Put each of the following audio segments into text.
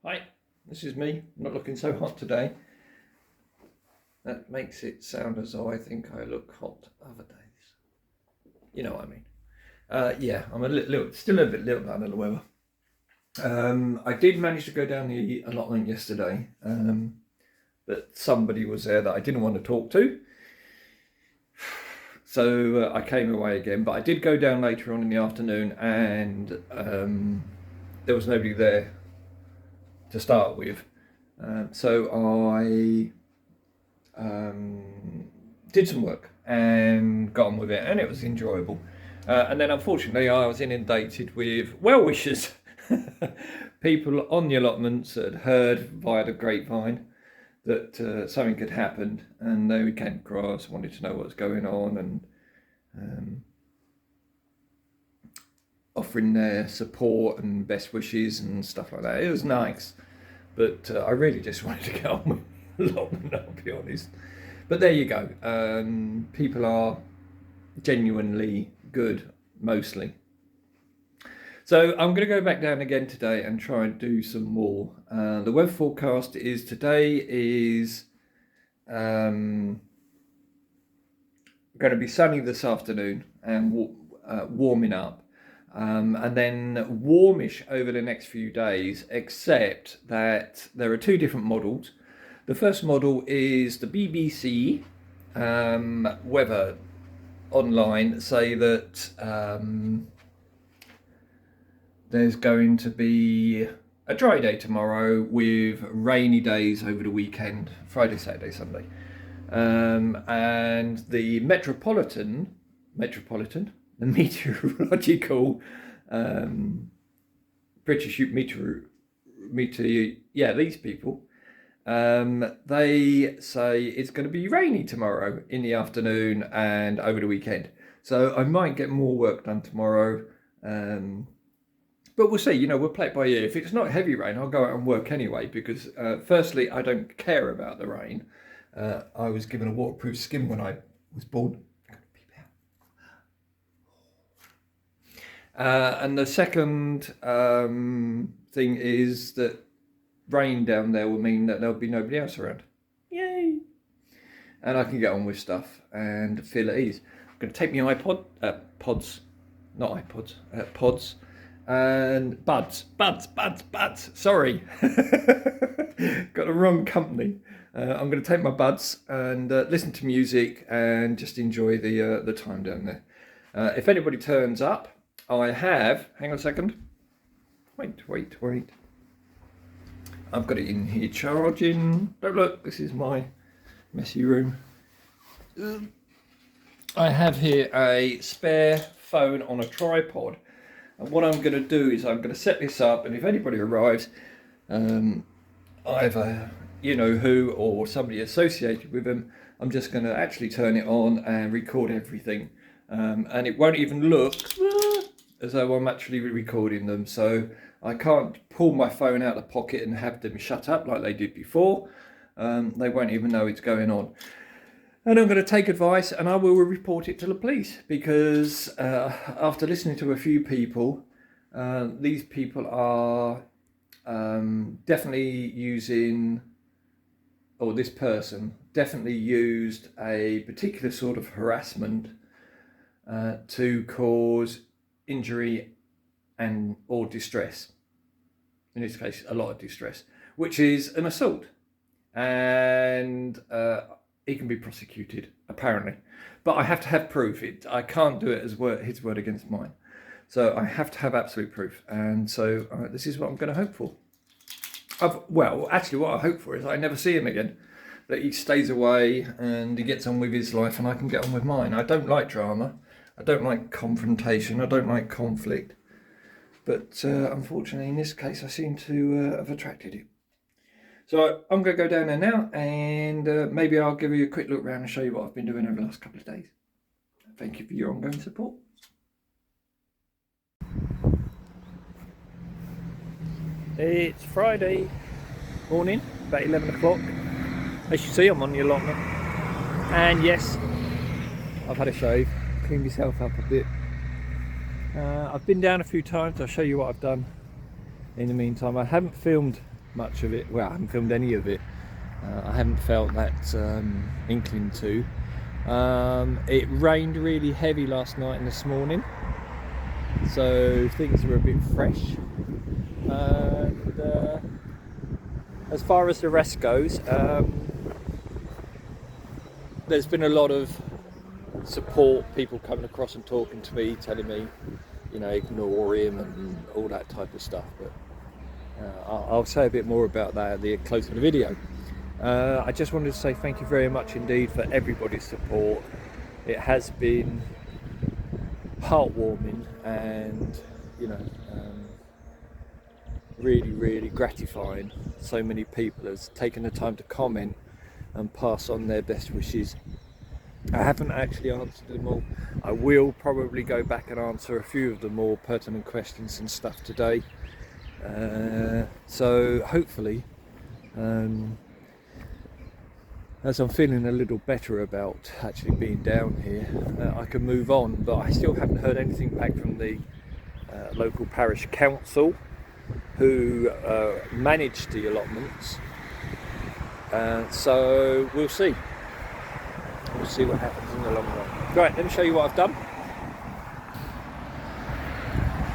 Hi, this is me. I'm not looking so hot today. That makes it sound as though I think I look hot other days. You know what I mean. Yeah, I'm still a little bit under the weather. I did manage to go down the allotment yesterday, but somebody was there that I didn't want to talk to. So I came away again, but I did go down later on in the afternoon, and there was nobody there to start with. So I did some work and got on with it, and it was enjoyable. And then unfortunately I was inundated with well-wishers, people on the allotments that had heard via the grapevine that something had happened, and they came across, wanted to know what's going on, and offering their support and best wishes and stuff like that. It was nice, but I really just wanted to get on with allotment, I'll be honest. But there you go. People are genuinely good, mostly. So I'm going to go back down again today and try and do some more. The weather forecast is today is going to be sunny this afternoon and warming up. And then warmish over the next few days, except that there are two different models. The first model is the BBC weather online say that there's going to be a dry day tomorrow with rainy days over the weekend, Friday, Saturday, Sunday. And the the meteorological British these people, they say it's going to be rainy tomorrow in the afternoon and over the weekend. So I might get more work done tomorrow, but we'll see. We'll play it by ear. If it's not heavy rain, I'll go out and work anyway, because firstly, I don't care about the rain. I was given a waterproof skin when I was born. And the second thing is that rain down there will mean that there'll be nobody else around. Yay! And I can get on with stuff and feel at ease. I'm going to take my pods, and buds. Sorry, got the wrong company. I'm going to take my buds and listen to music and just enjoy the time down there. If anybody turns up, I have, hang on a second, wait. I've got it in here charging. Don't look, this is my messy room. I have here a spare phone on a tripod. And what I'm going to do is I'm going to set this up, and if anybody arrives, either you know who or somebody associated with them, I'm just going to actually turn it on and record everything. And it won't even look as though I'm actually recording them, so I can't pull my phone out of the pocket and have them shut up like they did before. They won't even know it's going on. And I'm going to take advice, and I will report it to the police, because after listening to a few people, these people are definitely using, or this person definitely used a particular sort of harassment to cause injury or distress. In this case, a lot of distress, which is an assault, and he can be prosecuted apparently. But I have to have proof. I can't do it as his word against mine. So I have to have absolute proof, and so this is what I'm going to hope for. Actually, what I hope for is I never see him again. That he stays away and he gets on with his life, and I can get on with mine. I don't like drama. I don't like confrontation. I don't like conflict. But unfortunately, in this case, I seem to have attracted it. So I'm going to go down there now, and maybe I'll give you a quick look around and show you what I've been doing over the last couple of days. Thank you for your ongoing support. It's Friday morning, about 11 o'clock. As you see, I'm on the allotment. And yes, I've had a shave. Clean myself up a bit. I've been down a few times. I'll show you what I've done in the meantime. I haven't filmed much of it. Well, I haven't filmed any of it. I haven't felt that inkling to. It rained really heavy last night and this morning, so things were a bit fresh. And as far as the rest goes, there's been a lot of support, people coming across and talking to me, telling me, you know, ignore him and all that type of stuff. But I'll say a bit more about that at the close of the video. I just wanted to say thank you very much indeed for everybody's support. It has been heartwarming and, you know, really gratifying. So many people have taken the time to comment and pass on their best wishes. I haven't actually answered them all. I will probably go back and answer a few of the more pertinent questions and stuff today. So hopefully, as I'm feeling a little better about actually being down here, I can move on. But I still haven't heard anything back from the local parish council who manage the allotments. So we'll see. We'll see what happens in the long run. Right, let me show you what I've done.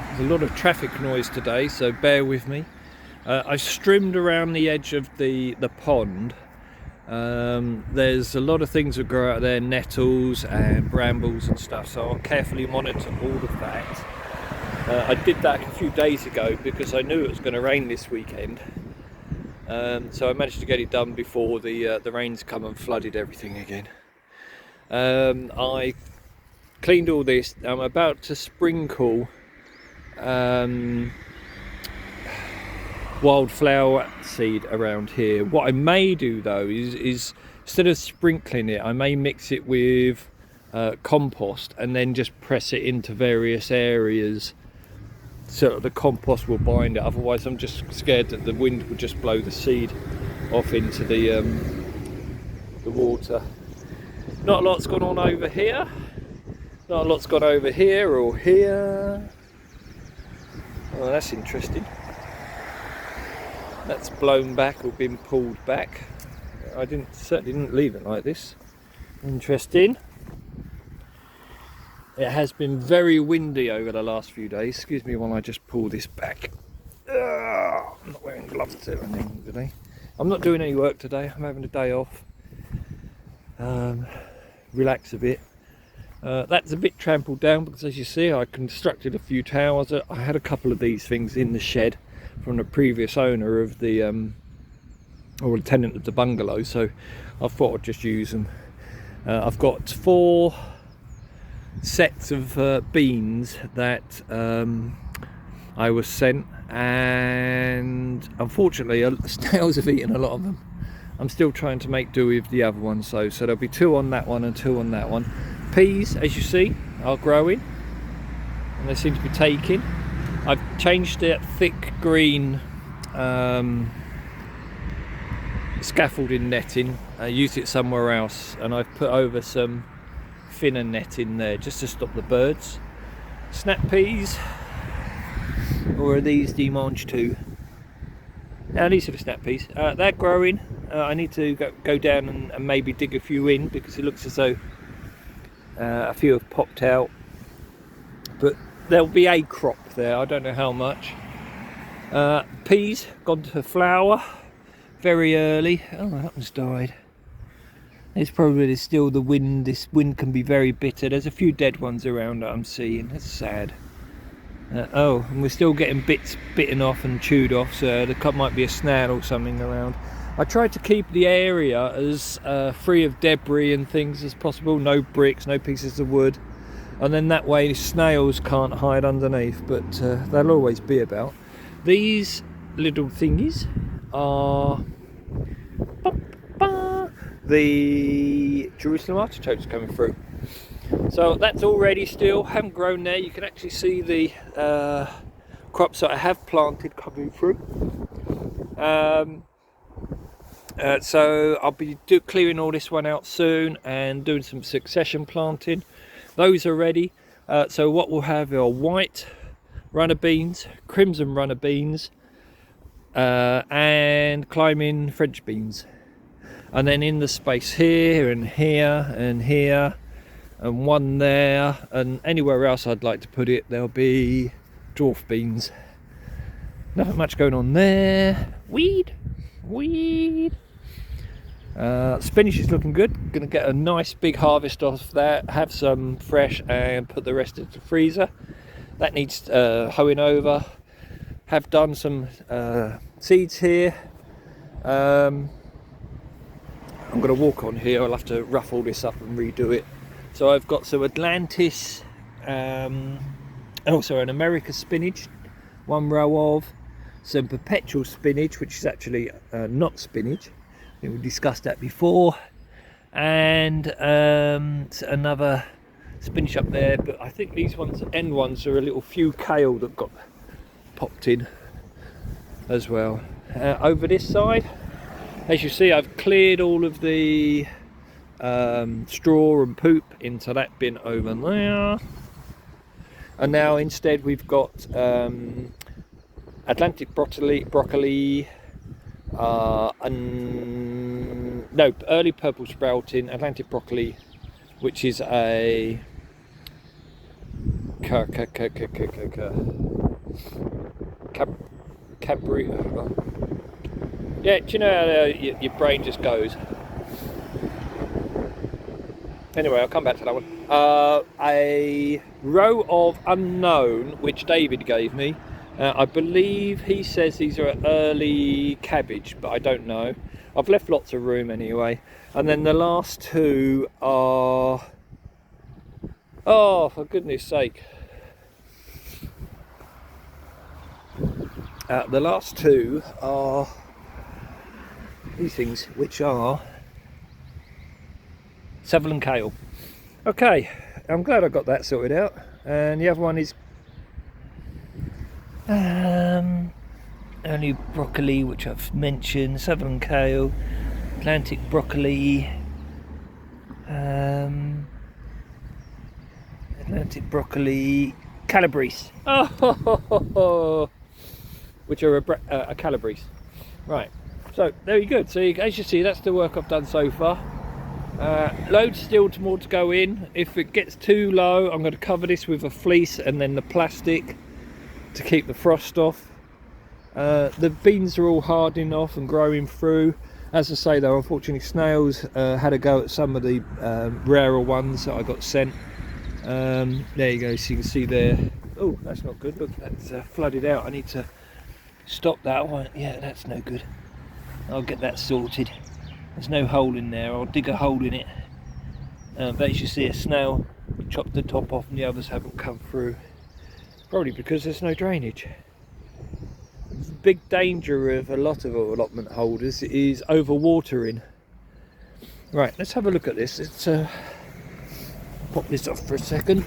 There's a lot of traffic noise today, so bear with me. I trimmed around the edge of the pond. There's a lot of things that grow out there, nettles and brambles and stuff, so I'll carefully monitor all of that. I did that a few days ago because I knew it was going to rain this weekend. So I managed to get it done before the rains come and flooded everything again. I cleaned all this. I'm about to sprinkle wildflower seed around here. What I may do though is instead of sprinkling it, I may mix it with compost and then just press it into various areas so the compost will bind it. Otherwise I'm just scared that the wind would just blow the seed off into the water. Not a lot's gone on over here. Not a lot's gone over here or here. Oh, that's interesting. That's blown back or been pulled back. I certainly didn't leave it like this. Interesting. It has been very windy over the last few days. Excuse me while I just pull this back. I'm not wearing gloves today. I'm not doing any work today. I'm having a day off. Relax a bit. That's a bit trampled down because, as you see, I constructed a few towers. I had a couple of these things in the shed from the previous owner of the or the tenant of the bungalow, so I thought I'd just use them. I've got 4 sets of beans that I was sent, and unfortunately snails have eaten a lot of them. I'm still trying to make do with the other one, so there'll be 2 on that one and 2 on that one. Peas, as you see, are growing and they seem to be taking. I've changed that thick green scaffolding netting. I used it somewhere else, and I've put over some thinner netting there just to stop the birds. Snap peas, or are these demange too? Now these are the snap peas. They're growing. I need to go down and maybe dig a few in because it looks as though a few have popped out, but there'll be a crop there. I don't know how much. Peas gone to flower very early. Oh, that one's died. It's probably still the wind. This wind can be very bitter. There's a few dead ones around that I'm seeing. That's sad. Oh, and we're still getting bits bitten off and chewed off, so there might be a snail or something around. I tried to keep the area as free of debris and things as possible. No bricks, no pieces of wood, and then that way snails can't hide underneath, but they'll always be about. These little thingies are the Jerusalem artichokes coming through. So that's already still, haven't grown there. You can actually see the crops that I have planted coming through. So I'll be clearing all this one out soon and doing some succession planting. Those are ready. So what we'll have are white runner beans, crimson runner beans, and climbing French beans. And then in the space here and here and here and one there and anywhere else I'd like to put it, there'll be dwarf beans. Nothing much going on there. Weed. Spinach is looking good. Gonna get a nice big harvest off that, have some fresh and put the rest into the freezer. That needs hoeing over. Have done some seeds here. I'm gonna walk on here. I'll have to rough all this up and redo it. So I've got some Atlantis, also an America spinach, one row of, some perpetual spinach, which is actually not spinach. We discussed that before, and another spinach up there, but I think these ones, end ones, are a little few kale that got popped in as well. Over this side, as you see, I've cleared all of the straw and poop into that bin over there, and now instead we've got Atlantic broccoli, early purple sprouting Atlantic broccoli, which is a Cadbury. Yeah, do you know how your brain just goes? Anyway, I'll come back to that one. A row of unknown, which David gave me. I believe he says these are early cabbage, but I don't know. I've left lots of room anyway. And then the last two are... oh, for goodness sake. The last two are these things, which are Seville and kale. Okay, I'm glad I got that sorted out. And the other one is only broccoli, which I've mentioned, Seville and kale, Atlantic broccoli, Calabrese. Oh, which are a Calabrese. Right, so there you go. So as you see, that's the work I've done so far. Loads still more to go in. If it gets too low, I'm going to cover this with a fleece and then the plastic to keep the frost off. The beans are all hardening off and growing through. As I say though, unfortunately snails had a go at some of the rarer ones that I got sent. There you go, so you can see there. Oh, that's not good. Look, that's flooded out. I need to stop that one. Yeah, that's no good. I'll get that sorted. There's no hole in there. I'll dig a hole in it. But as you see, a snail chopped the top off and the others haven't come through. Probably because there's no drainage. The big danger of a lot of allotment holders is overwatering. Right, let's have a look at this. Let's pop this off for a second.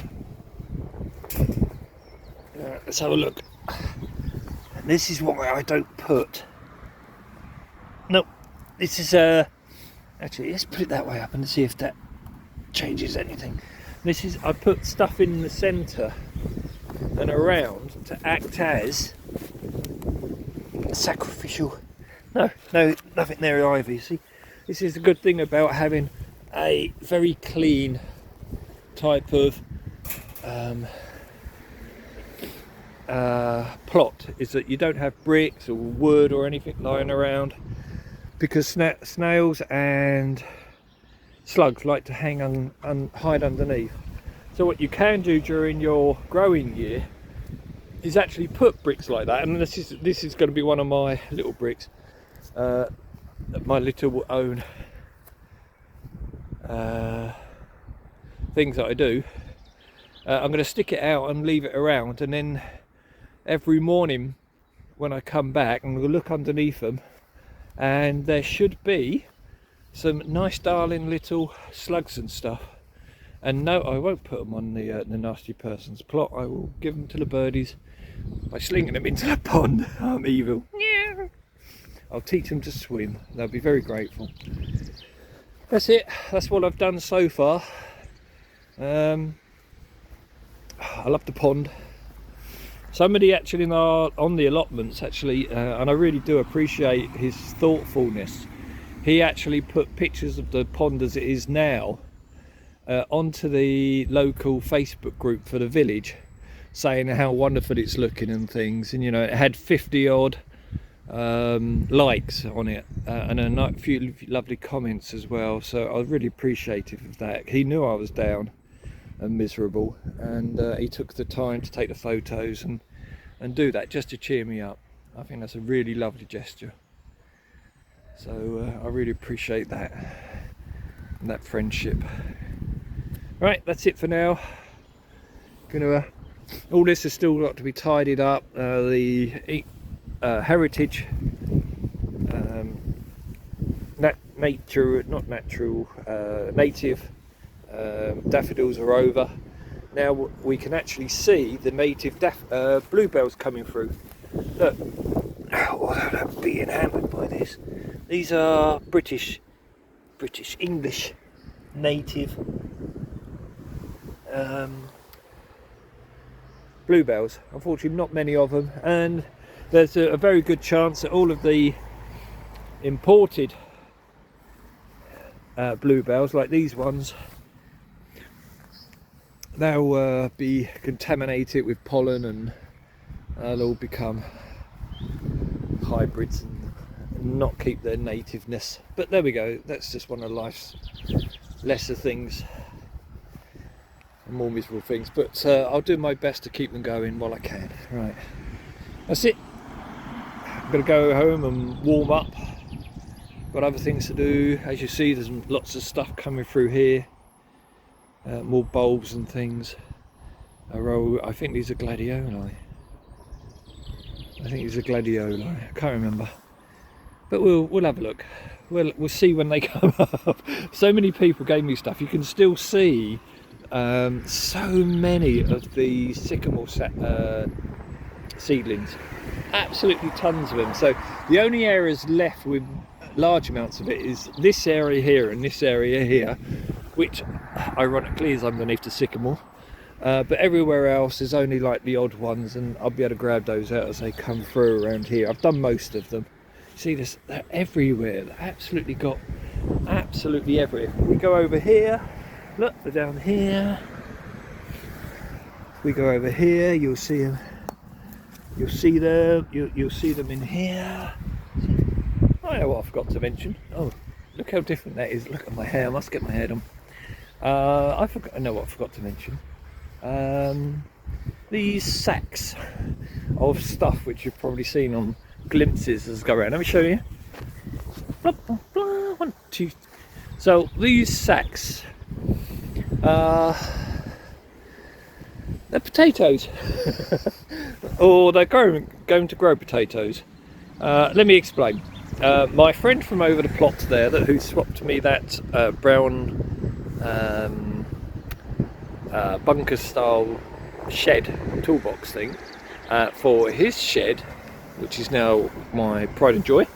Let's have a look. This is what I don't put. Nope. This is actually, let's put it that way up and see if that changes anything. This is, I put stuff in the centre and around to act as a sacrificial. No, nothing there either. You see, this is the good thing about having a very clean type of plot, is that you don't have bricks or wood or anything lying around, because snails and slugs like to hang and hide underneath. So what you can do during your growing year is actually put bricks like that, and this is going to be one of my little bricks, my little own things that I do. I'm going to stick it out and leave it around, and then every morning when I come back, I'm going to look underneath them, and there should be some nice darling little slugs and stuff. And no, I won't put them on the nasty person's plot. I will give them to the birdies by slinging them into the pond. I'm evil. Yeah. I'll teach them to swim. They'll be very grateful. That's it. That's what I've done so far. I love the pond. somebody actually on the allotments actually, and I really do appreciate his thoughtfulness. He actually put pictures of the pond as it is now onto the local Facebook group for the village, saying how wonderful it's looking and things. And you know, it had 50 odd likes on it, and a few lovely comments as well. So I was really appreciative of that. He knew I was down and miserable, and he took the time to take the photos and do that just to cheer me up. I think that's a really lovely gesture. So I really appreciate that and that friendship. Right, that's it for now. All this has still got to be tidied up. The heritage, native daffodils are over. Now we can actually see the native bluebells coming through. Look, I'm being hammered by this. These are British English native bluebells. Unfortunately not many of them, and there's a very good chance that all of the imported bluebells, like these ones, they'll be contaminated with pollen, and they'll all become hybrids and not keep their nativeness. But there we go, that's just one of life's lesser things and more miserable things, but I'll do my best to keep them going while I can. Right, that's it. I'm going to go home and warm up. Got other things to do. As you see, there's lots of stuff coming through here, more bulbs and things. I think these are gladioli. I can't remember, but we'll have a look. We'll see when they come up. So many people gave me stuff. You can still see so many of the sycamore seedlings, absolutely tons of them. So the only areas left with large amounts of it is this area here and this area here, which ironically is underneath the sycamore, but everywhere else is only like the odd ones, and I'll be able to grab those out as they come through around here. I've done most of them. See this, they're everywhere. They're absolutely everywhere. We go over here, look, they're down here. We go over here, you'll see them. You'll see them in here. I know what I forgot to mention. Oh, look how different that is. Look at my hair. I must get my hair done. I know what I forgot to mention. These sacks of stuff which you've probably seen on glimpses as I go around. Let me show you. Blah, blah, blah. 1, 2. So these sacks, they're potatoes, or they're going to grow potatoes. Let me explain. My friend from over the plot there, who swapped me that brown bunker style shed toolbox thing for his shed, which is now my pride and joy,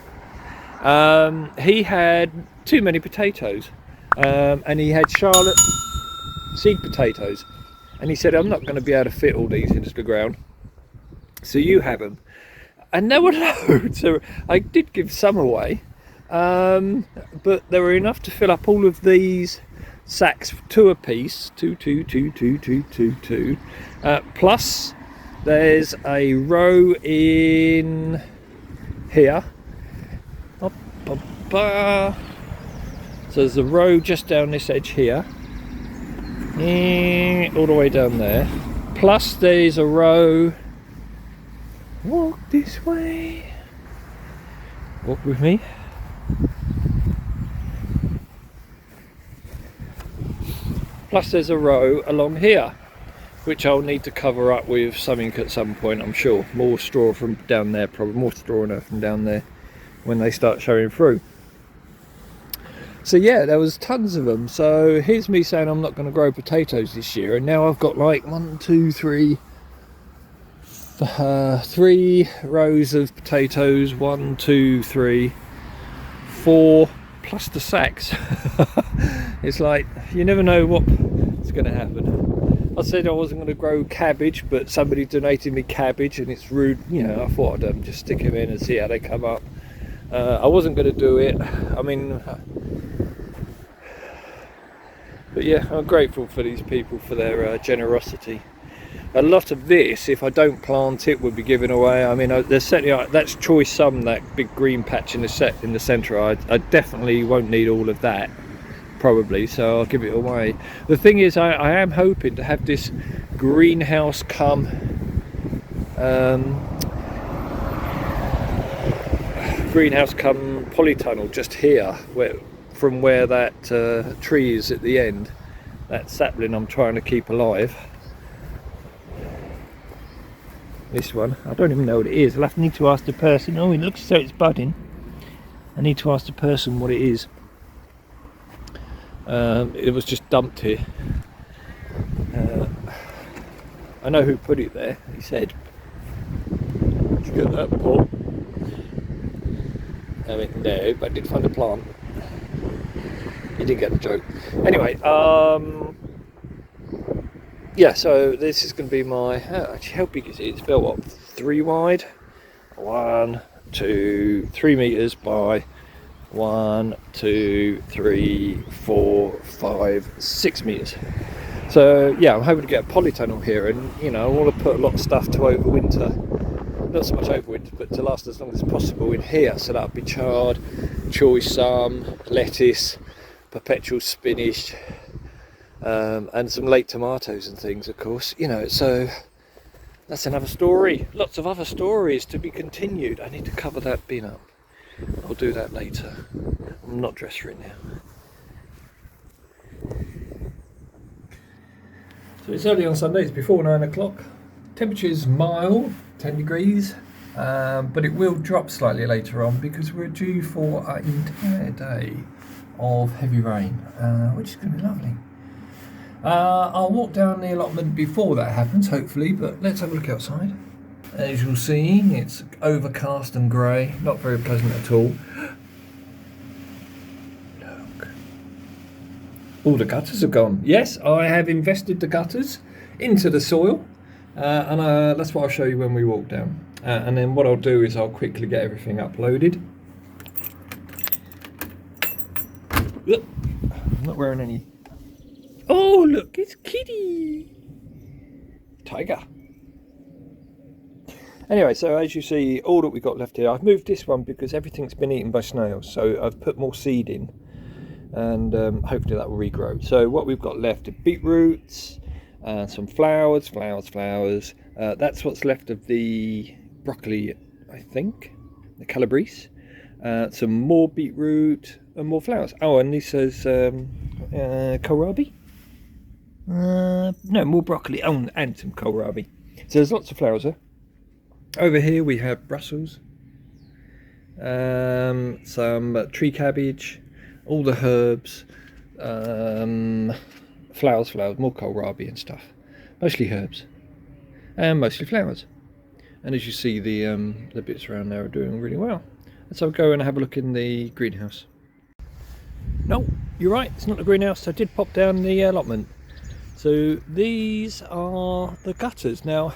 he had too many potatoes, and he had Charlotte seed potatoes, and he said, I'm not going to be able to fit all these into the ground, so you have them. And there were loads. So I did give some away, but there were enough to fill up all of these sacks, 2 apiece, 2. Plus, there's a row in here. So there's a row just down this edge here, all the way down there. Plus, there's a row. Walk this way. Walk with me. Plus there's a row along here, which I'll need to cover up with something at some point, I'm sure. More straw from down there, probably more straw and earth from down there when they start showing through. So yeah, there was tons of them. So here's me saying I'm not going to grow potatoes this year, and now I've got like 3 rows of potatoes. 1, 2, 3, 4, plus the sacks. It's like you never know what's going to happen. I said I wasn't going to grow cabbage, but somebody donated me cabbage, and it's rude, you know. I thought I'd just stick them in and see how they come up. I wasn't going to do it. I mean, but yeah, I'm grateful for these people for their generosity. A lot of this, if I don't plant it, would be given away. I mean, there's certainly that's choice some, that big green patch in the centre. I definitely won't need all of that, probably, so I'll give it away. The thing is, I am hoping to have this greenhouse come polytunnel just here, from where that tree is at the end, that sapling I'm trying to keep alive. This one, I don't even know what it is. I'll need to ask the person. Oh, it looks as though it's budding. I need to ask the person what it is. It was just dumped here. I know who put it there, he said. Did you get that, Paul? I mean, no, but I did find a plant. You didn't get the joke. Anyway, yeah, so this is going to be my, actually how big is it? It's about what, 3 wide? 1, 2, 3 metres by 1, 2, 3, 4, 5, 6 metres. So yeah, I'm hoping to get a polytunnel here, and you know, I want to put a lot of stuff to overwinter. Not so much overwinter, but to last as long as possible in here. So that'll be chard, choice lettuce, perpetual spinach, and some late tomatoes and things, of course, you know. So that's another story. Lots of other stories to be continued. I need to cover that bin up. I'll do that later. I'm not dressed for it now. So it's early on Sunday, it's before 9 o'clock. Temperature's mild, 10 degrees, but it will drop slightly later on because we're due for an entire day of heavy rain, which is going to be lovely. I'll walk down the allotment before that happens, hopefully, but let's have a look outside. As you'll see, it's overcast and grey, not very pleasant at all. Look. All the gutters are gone. Yes, I have invested the gutters into the soil, and that's what I'll show you when we walk down. And then what I'll do is I'll quickly get everything uploaded. Look, I'm not wearing any. Oh, look, it's Kitty! Tiger. Anyway, so as you see, all that we've got left here, I've moved this one because everything's been eaten by snails, so I've put more seed in, and hopefully that will regrow. So what we've got left are beetroots, some flowers. That's what's left of the broccoli, I think, the calabrese. Some more beetroot and more flowers. Oh, and this says kohlrabi. No, more broccoli. Oh, and some kohlrabi. So there's lots of flowers there. Over here we have Brussels, some tree cabbage, all the herbs, flowers, more kohlrabi and stuff. Mostly herbs, and mostly flowers. And as you see, the bits around there are doing really well. And so I'll go and have a look in the greenhouse. No, you're right, it's not the greenhouse. I did pop down the allotment. So these are the gutters. Now,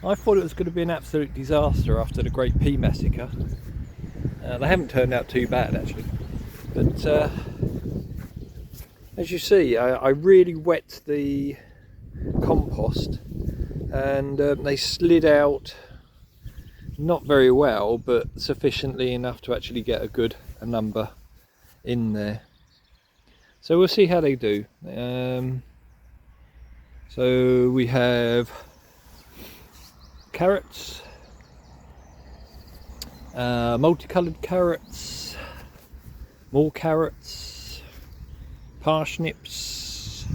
I thought it was going to be an absolute disaster after the Great Pea Massacre. They haven't turned out too bad, actually. But as you see, I really wet the compost, and they slid out not very well, but sufficiently enough to actually get a number in there. So we'll see how they do. So we have carrots, multicoloured carrots, more carrots, parsnips,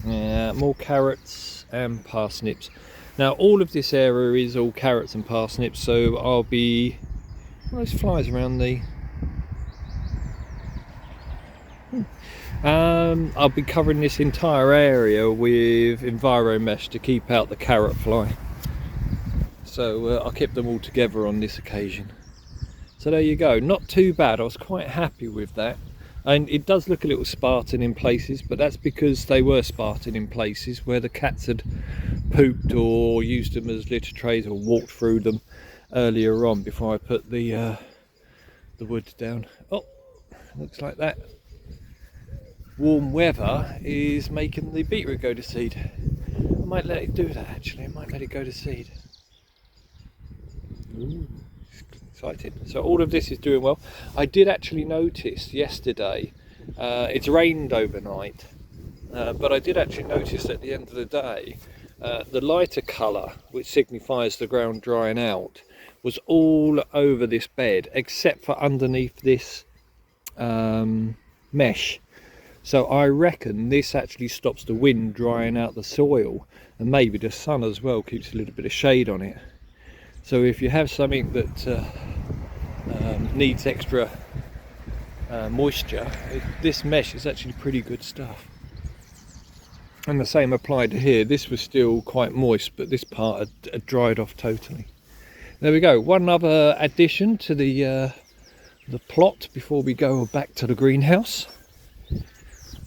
more carrots and parsnips. Now all of this area is all carrots and parsnips, so I'll be, those flies around the I'll be covering this entire area with enviro mesh to keep out the carrot fly. So I'll keep them all together on this occasion. So there you go, not too bad. I was quite happy with that. And it does look a little Spartan in places, but that's because they were Spartan in places where the cats had pooped or used them as litter trays or walked through them earlier on before I put the wood down. Oh, looks like that warm weather is making the beetroot go to seed. I might let it do that actually. I might let it go to seed. Ooh. Excited. So all of this is doing well. I did actually notice yesterday, it's rained overnight, but I did actually notice at the end of the day, the lighter colour, which signifies the ground drying out, was all over this bed except for underneath this mesh. So I reckon this actually stops the wind drying out the soil, and maybe the sun as well keeps a little bit of shade on it. So if you have something that needs extra moisture, this mesh is actually pretty good stuff. And the same applied to here. This was still quite moist, but this part had dried off totally. There we go. One other addition to the plot before we go back to the greenhouse.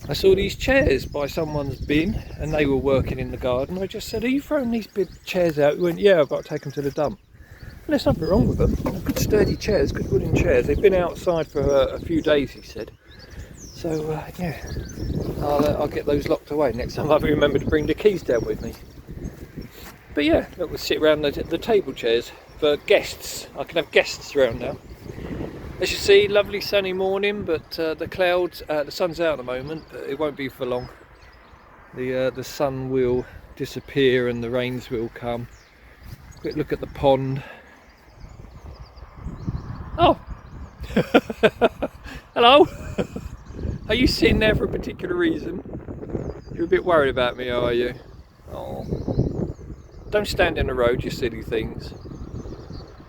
I saw these chairs by someone's bin and they were working in the garden. I just said, are you throwing these big chairs out? He went, yeah, I've got to take them to the dump. And there's nothing wrong with them. Good sturdy chairs, good wooden chairs. They've been outside for a few days, he said. So yeah, I'll get those locked away next time I remember to bring the keys down with me. But yeah, look, we'll sit around the table chairs for guests. I can have guests around now. As you see, lovely sunny morning, but the clouds, the sun's out at the moment, but it won't be for long. The sun will disappear and the rains will come. Quick look at the pond. Oh! Hello! Are you sitting there for a particular reason? You're a bit worried about me, are you? Oh. Don't stand in the road, you silly things.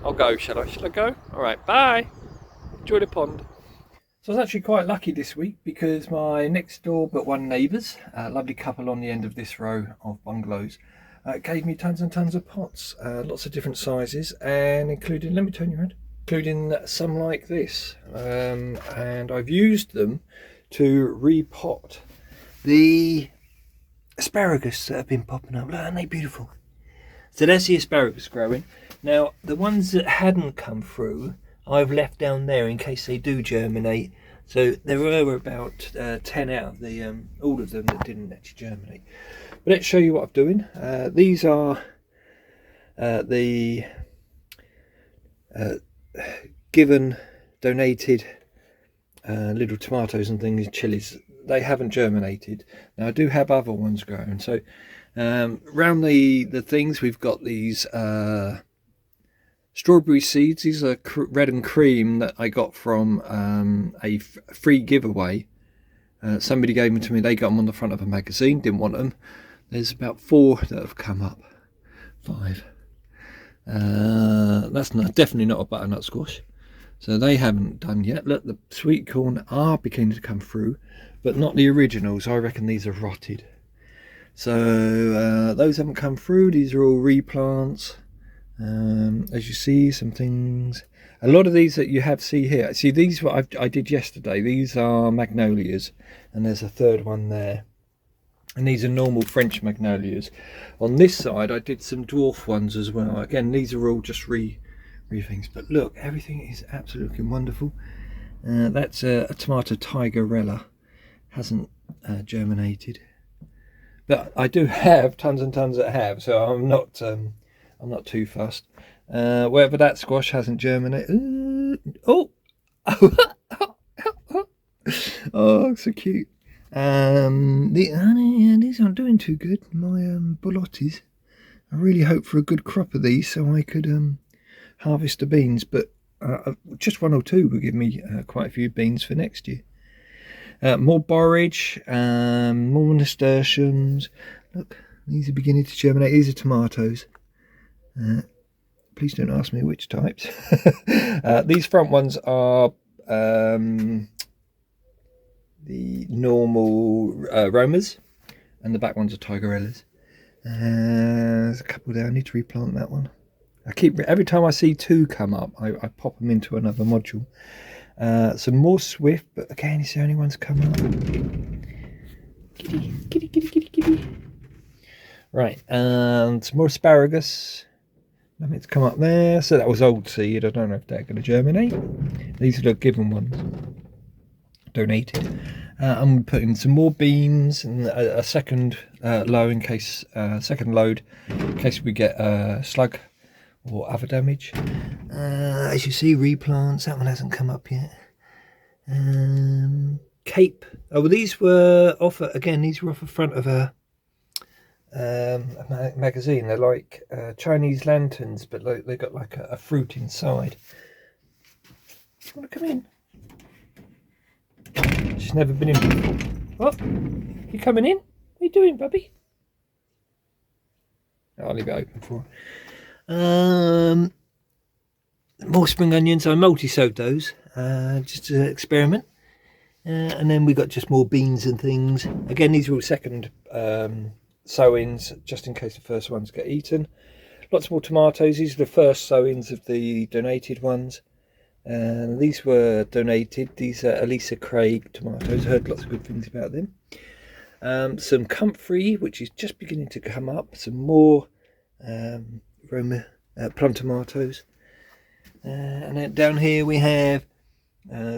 I'll go, shall I? Shall I go? Alright, bye! Enjoy the pond. So I was actually quite lucky this week because my next door but one neighbours, a lovely couple on the end of this row of bungalows, gave me tons and tons of pots, lots of different sizes, and including, let me turn you around, including some like this. And I've used them to repot the asparagus that have been popping up. Look, aren't they beautiful? So that's the asparagus growing. Now, the ones that hadn't come through, I've left down there in case they do germinate. So there were about 10 out of the all of them that didn't actually germinate. But let's show you what I'm doing. These are the donated little tomatoes and things, chilies. They haven't germinated. Now I do have other ones growing. So around the things we've got these strawberry seeds. These are red and cream that I got from a free giveaway. Somebody gave them to me. They got them on the front of a magazine. Didn't want them. There's about 4 that have come up. 5. That's definitely not a butternut squash. So they haven't done yet. Look, the sweet corn are beginning to come through, but not the originals. I reckon these are rotted. So those haven't come through. These are all replants. As you see, some things. A lot of these that you see here. See, these what I did yesterday. These are magnolias, and there's a third one there. And these are normal French magnolias. On this side, I did some dwarf ones as well. Again, these are all just things. But look, everything is absolutely wonderful. That's a tomato tigerella. Hasn't germinated. But I do have tons and tons that have, so I'm not too fussed. Wherever that squash hasn't germinated. Oh, oh, so cute. These aren't doing too good. My bolottis. I really hope for a good crop of these so I could harvest the beans. But just 1 or 2 will give me quite a few beans for next year. More borage, more nasturtiums. Look, these are beginning to germinate. These are tomatoes. Please don't ask me which types. These front ones are the normal Romas, and the back ones are Tigerellas. There's a couple there. I need to replant that one. Every time I see 2 come up, I pop them into another module. Some more swift, but again, it's the only ones come up. Kitty, kitty, kitty, kitty, kitty. Right, and some more asparagus. Nothing's come up there. So that was old seed. I don't know if they're going to germinate. These are the given ones, donated. I'm putting some more beans and a second load in case we get slug or other damage. As you see, replants. That one hasn't come up yet. Cape. Oh, well, these were off again. These were off the front of a magazine. They're like Chinese lanterns, but like they got like a fruit inside. You want to come in? She's never been in before. What? You coming in? What are you doing, Bubby? I'll leave it open for her. More spring onions. I multi-sowed those just to experiment. And then we got just more beans and things. Again, these are all second sowings, just in case the first ones get eaten. Lots more tomatoes. These are the first sowings of the donated ones. These were donated. These are Elisa Craig tomatoes. Heard lots of good things about them. Some comfrey, which is just beginning to come up. Some more plum tomatoes. And then down here we have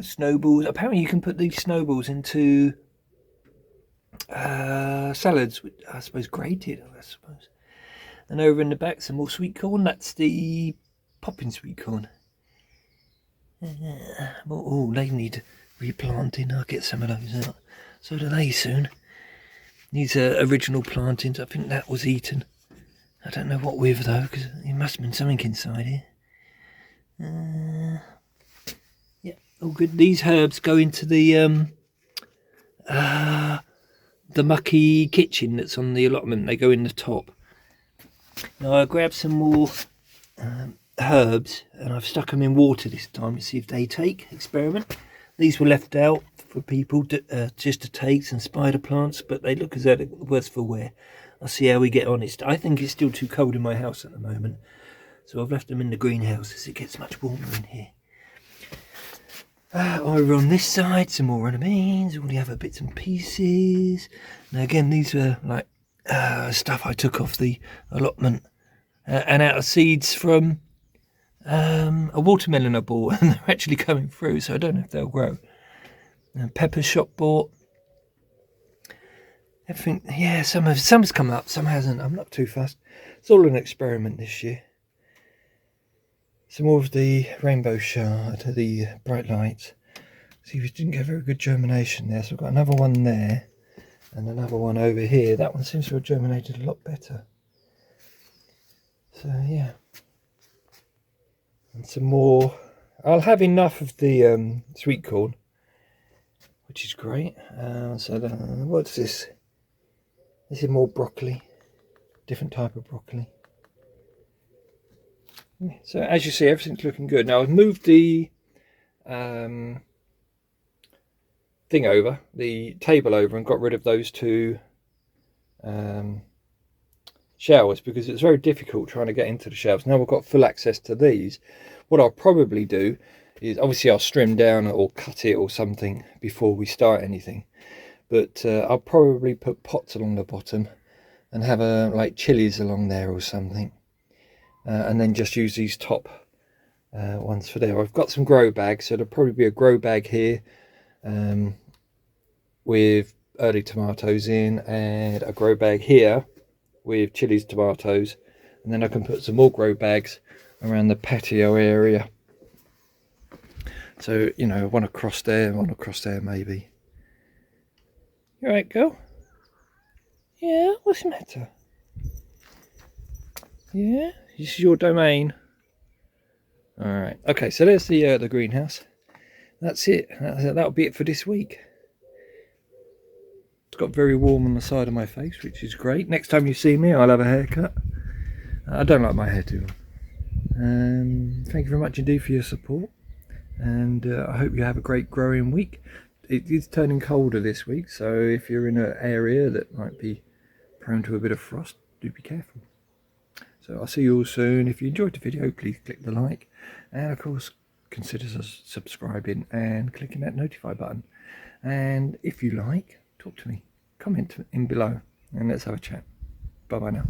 snowballs. Apparently you can put these snowballs into salads, which I suppose grated, I suppose. And over in the back some more sweet corn. That's the popping sweet corn. Oh, they need replanting. I'll get some of those out. So do they soon. These are original plantings. I think that was eaten. I don't know what with though, because there must have been something inside here. Yeah, all good. These herbs go into the mucky kitchen that's on the allotment. They go in the top. Now I grabbed some more herbs and I've stuck them in water this time to see if they take. Experiment. These were left out for people just to take, some spider plants, but they look as though they're worse for wear. I'll see how we get on. I think it's still too cold in my house at the moment, so I've left them in the greenhouse as it gets much warmer in here. Over on this side, some more runner beans, all the other bits and pieces. Now again, these are like stuff I took off the allotment and out of seeds from a watermelon I bought, and they're actually coming through, so I don't know if they'll grow. Pepper shop bought. Everything, yeah, some's come up, some hasn't. I'm not too fussed. It's all an experiment this year. Some more of the rainbow shard, the bright lights. See, we didn't get very good germination there, so I've got another one there and another one over here. That one seems to have germinated a lot better. So yeah. And some more. I'll have enough of the sweet corn, which is great. So what's this? This is more broccoli, different type of broccoli. So as you see, everything's looking good. Now I've moved the thing over, the table over, and got rid of those two showers because it's very difficult trying to get into the showers. Now we've got full access to these. What I'll probably do is, obviously I'll trim down or cut it or something before we start anything, but I'll probably put pots along the bottom and have like chilies along there or something, and then just use these top ones for there. I've got some grow bags, so there'll probably be a grow bag here with early tomatoes in, and a grow bag here with chilies, tomatoes, and then I can put some more grow bags around the patio area. So, you know, one across there maybe. You alright, girl? Yeah, what's the matter? Yeah, this is your domain. Alright, okay, so there's the greenhouse. That's it. That'll be it for this week. It's got very warm on the side of my face, which is great. Next time you see me, I'll have a haircut. I don't like my hair too long. Thank you very much indeed for your support, and I hope you have a great growing week. It is turning colder this week, so if you're in an area that might be prone to a bit of frost, do be careful. So I'll see you all soon. If you enjoyed the video, please click the like, and of course consider subscribing and clicking that notify button. And if you like, talk to me, comment in below, and let's have a chat. Bye bye now.